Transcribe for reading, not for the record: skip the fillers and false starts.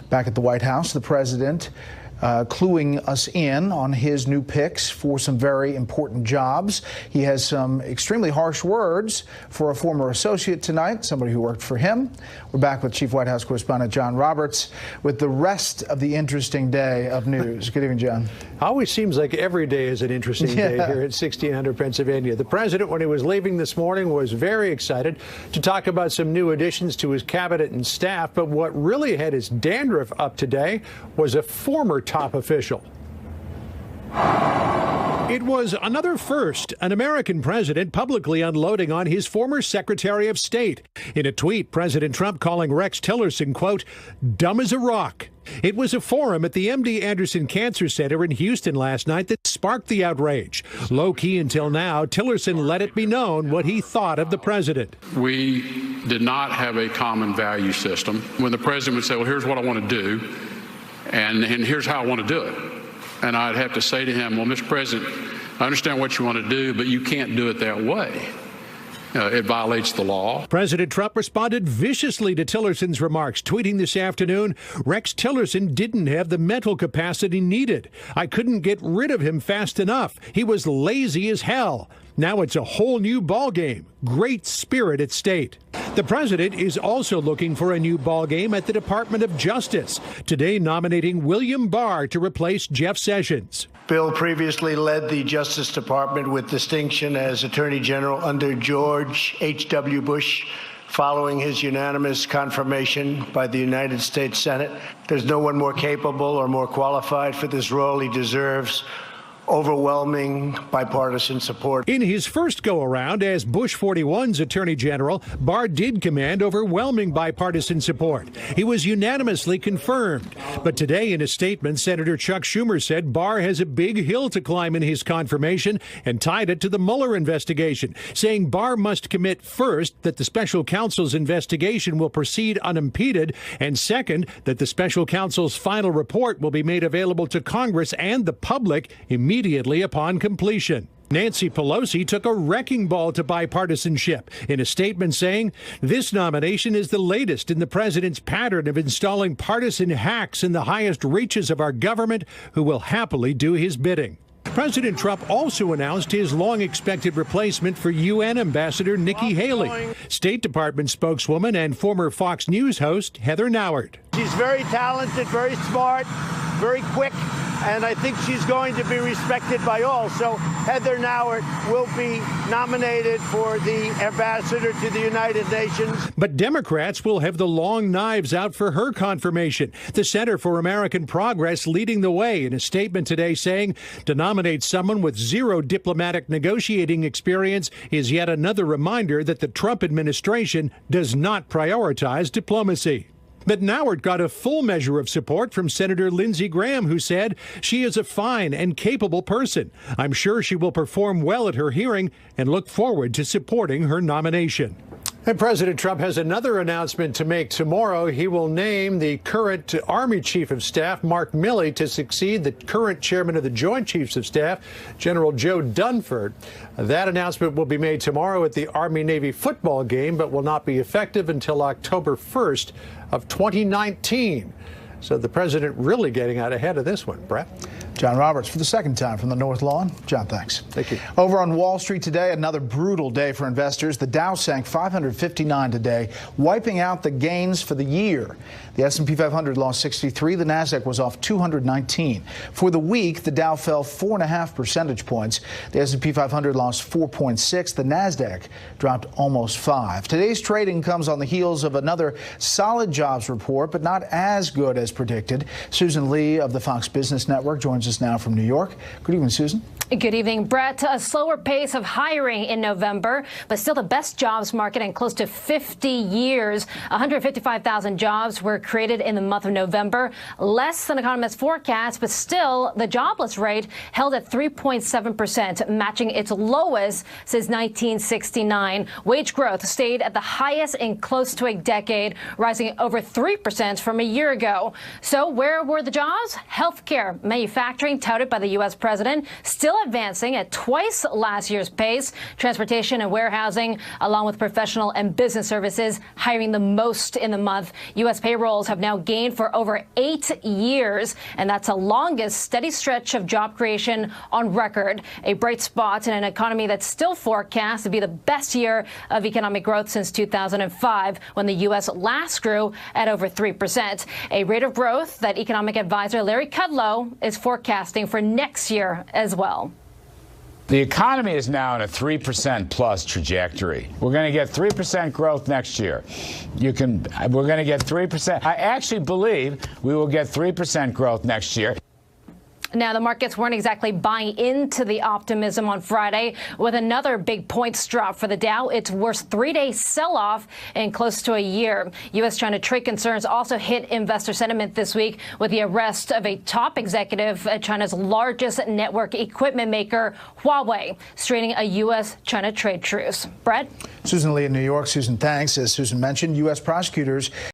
Back at the White House, the president cluing us in on his new picks for some very important jobs. He has some extremely harsh words for a former associate tonight, somebody who worked for him. We're back with Chief White House correspondent John Roberts with the rest of the interesting day of news. Good evening, John. Always seems like every day is an interesting day here at 1600 Pennsylvania. The president, when he was leaving this morning, was very excited to talk about some new additions to his cabinet and staff. But what really had his dandruff up today was a former top official. It was another first, an American president publicly unloading on his former Secretary of State. In a tweet, President Trump calling Rex Tillerson, quote, dumb as a rock. It was a forum at the MD Anderson Cancer Center in Houston last night that sparked the outrage. Low-key until now, Tillerson let it be known what he thought of the president. We did not have a common value system. When the president would say, well, here's what I want to do, and here's how I want to do it. And I'd have to say to him, well, Mr. President, I understand what you want to do, but you can't do it that way. It violates the law. President Trump responded viciously to Tillerson's remarks, tweeting this afternoon, Rex Tillerson didn't have the mental capacity needed. I couldn't get rid of him fast enough. He was lazy as hell. Now it's a whole new ballgame. Great spirit at state. The president is also looking for a new ballgame at the Department of Justice, today nominating William Barr to replace Jeff Sessions. Bill previously led the Justice Department with distinction as Attorney General under George H.W. Bush, following his unanimous confirmation by the United States Senate. There's no one more capable or more qualified for this role. He deserves overwhelming bipartisan support. In his first go-around as Bush 41's Attorney General, Barr did command overwhelming bipartisan support. He was unanimously confirmed. But today in a statement, Senator Chuck Schumer said Barr has a big hill to climb in his confirmation and tied it to the Mueller investigation, saying Barr must commit first that the special counsel's investigation will proceed unimpeded, and second, that the special counsel's final report will be made available to Congress and the public immediately upon completion. Nancy Pelosi took a wrecking ball to bipartisanship in a statement saying, this nomination is the latest in the president's pattern of installing partisan hacks in the highest reaches of our government who will happily do his bidding. President Trump also announced his long-expected replacement for UN Ambassador Nikki Haley, State Department spokeswoman and former Fox News host Heather Nauert. She's very talented, very smart, very quick, and I think she's going to be respected by all. So Heather Nauert will be nominated for the ambassador to the United Nations. But Democrats will have the long knives out for her confirmation. The Center for American Progress leading the way in a statement today saying to nominate someone with zero diplomatic negotiating experience is yet another reminder that the Trump administration does not prioritize diplomacy. But Nauert got a full measure of support from Senator Lindsey Graham, who said she is a fine and capable person. I'm sure she will perform well at her hearing and look forward to supporting her nomination. And President Trump has another announcement to make tomorrow. He will name the current Army Chief of Staff, Mark Milley, to succeed the current chairman of the Joint Chiefs of Staff, General Joe Dunford. That announcement will be made tomorrow at the Army-Navy football game, but will not be effective until October 1st of 2019. So the president really getting out ahead of this one, Brett. John Roberts for the second time from the North Lawn. John, thanks. Thank you. Over on Wall Street today, another brutal day for investors. The Dow sank 559 today, wiping out the gains for the year. The S&P 500 lost 63. The Nasdaq was off 219. For the week, the Dow fell 4.5 percentage points. The S&P 500 lost 4.6. The Nasdaq dropped almost 5. Today's trading comes on the heels of another solid jobs report, but not as good as predicted. Susan Lee of the Fox Business Network joins us now from New York. Good evening, Susan. Good evening, Brett. A slower pace of hiring in November, but still the best jobs market in close to 50 years. 155,000 jobs were created in the month of November, less than economists forecast, but still the jobless rate held at 3.7%, matching its lowest since 1969. Wage growth stayed at the highest in close to a decade, rising over 3% from a year ago. So where were the jobs? Healthcare, manufacturing, manufacturing touted by the U.S. president still advancing at twice last year's pace. Transportation and warehousing, along with professional and business services, hiring the most in the month. U.S. payrolls have now gained for over 8 years, and that's the longest steady stretch of job creation on record. A bright spot in an economy that's still forecast to be the best year of economic growth since 2005, when the U.S. last grew at over 3%. A rate of growth that economic advisor Larry Kudlow is forecasting for next year as well. The economy is now in a 3% plus trajectory. We're going to get 3% growth next year. We're going to get 3%. I actually believe we will get 3% growth next year. Now, the markets weren't exactly buying into the optimism on Friday, with another big points drop for the Dow. Its worst three-day sell-off in close to a year. U.S.-China trade concerns also hit investor sentiment this week with the arrest of a top executive at China's largest network equipment maker, Huawei, straining a U.S.-China trade truce. Brett? Susan Lee in New York. Susan, thanks. As Susan mentioned, U.S. prosecutors